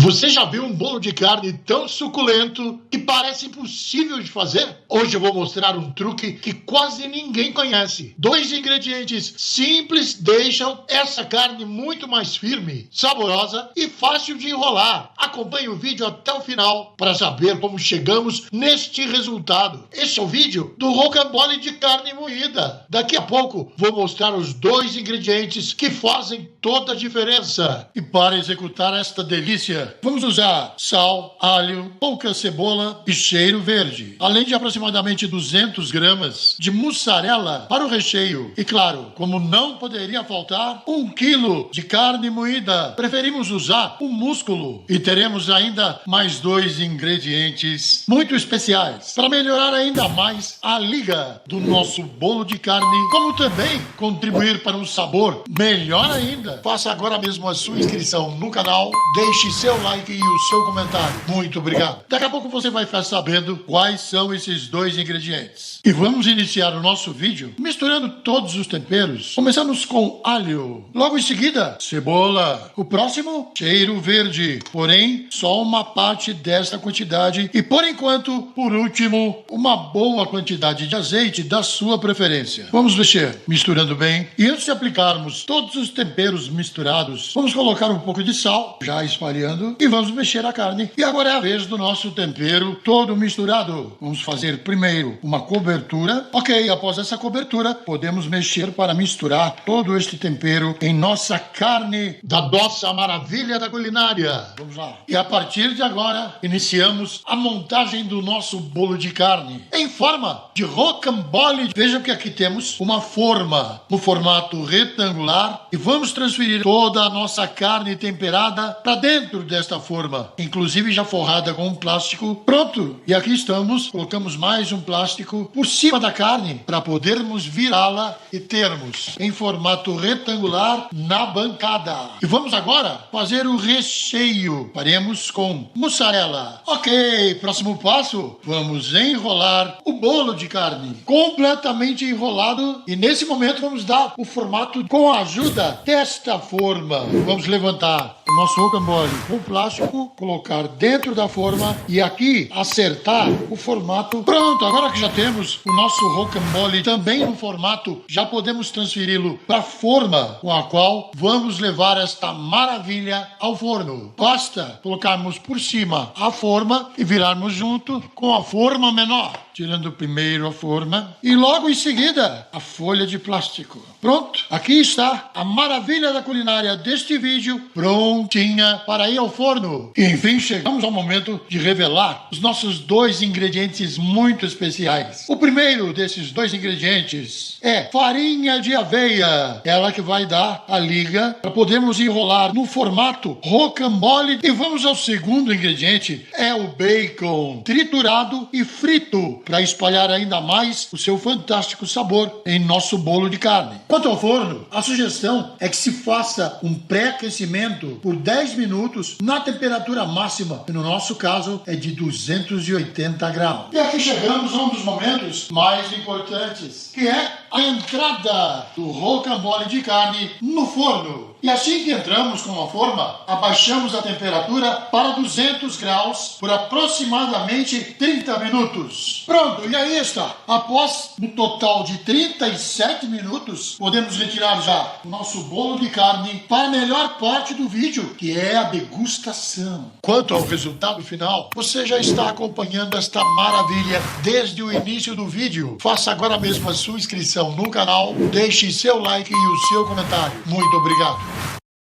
Você já viu um bolo de carne tão suculento que parece impossível de fazer? Hoje eu vou mostrar um truque que quase ninguém conhece. 2 ingredientes simples deixam essa carne muito mais firme, saborosa e fácil de enrolar. Acompanhe o vídeo até o final para saber como chegamos neste resultado. Este é o vídeo do rocambole de carne moída. Daqui a pouco vou mostrar os 2 ingredientes que fazem toda a diferença. E para executar esta delícia, vamos usar sal, alho, pouca cebola e cheiro verde, além de aproximadamente 200 gramas de mussarela para o recheio. E claro, como não poderia faltar, 1 quilo de carne moída. Preferimos usar o músculo. E teremos ainda mais 2 ingredientes muito especiais para melhorar ainda mais a liga do nosso bolo de carne, como também contribuir para um sabor melhor ainda. Faça agora mesmo a sua inscrição no canal, deixe seu like e o seu comentário. Muito obrigado. Daqui a pouco você vai ficar sabendo quais são esses 2 ingredientes. E vamos iniciar o nosso vídeo misturando todos os temperos. Começamos com alho. Logo em seguida, cebola. O próximo, cheiro verde. Porém, só uma parte desta quantidade. E por enquanto, por último, uma boa quantidade de azeite da sua preferência. Vamos mexer, misturando bem. E antes de aplicarmos todos os temperos misturados, vamos colocar um pouco de sal, já espalhando. E vamos mexer a carne. E agora é a vez do nosso tempero todo misturado. Vamos fazer primeiro uma cobertura. Ok, após essa cobertura, podemos mexer para misturar todo este tempero em nossa carne da nossa maravilha da culinária. Vamos lá. E a partir de agora, iniciamos a montagem do nosso bolo de carne em forma de rocambole. Vejam que aqui temos uma forma no formato retangular e vamos transferir toda a nossa carne temperada para dentro desta forma, inclusive já forrada com um plástico. Pronto! E aqui estamos, colocamos mais um plástico por cima da carne para podermos virá-la e termos em formato retangular na bancada. E vamos agora fazer o recheio. Faremos com mussarela. Ok, próximo passo, vamos enrolar o bolo de carne completamente enrolado e nesse momento vamos dar o formato com a ajuda desta forma. Vamos levantar o nosso rocambole com plástico, colocar dentro da forma e aqui acertar o formato. Pronto, agora que já temos o nosso rocambole também no formato, já podemos transferi-lo para a forma com a qual vamos levar esta maravilha ao forno. Basta colocarmos por cima a forma e virarmos junto com a forma menor, tirando primeiro a forma e logo em seguida a folha de plástico. Pronto, aqui está a maravilha da culinária deste vídeo, prontinha para ir ao forno. E enfim, chegamos ao momento de revelar os nossos 2 ingredientes muito especiais. O primeiro desses 2 ingredientes é farinha de aveia, ela que vai dar a liga para podermos enrolar no formato rocambole. E vamos ao segundo ingrediente, é o bacon triturado e frito para espalhar ainda mais o seu fantástico sabor em nosso bolo de carne. Quanto ao forno, a sugestão é que se faça um pré-aquecimento por 10 minutos na temperatura máxima, que no nosso caso é de 280 graus. E aqui chegamos a um dos momentos mais importantes, que é a entrada do rocambole de carne no forno. E assim que entramos com a forma, abaixamos a temperatura para 200 graus por aproximadamente 30 minutos. Pronto, e aí está. Após um total de 37 minutos, podemos retirar já o nosso bolo de carne para a melhor parte do vídeo, que é a degustação. Quanto ao resultado final, você já está acompanhando esta maravilha desde o início do vídeo. Faça agora mesmo a sua inscrição no canal, deixe seu like e o seu comentário. Muito obrigado.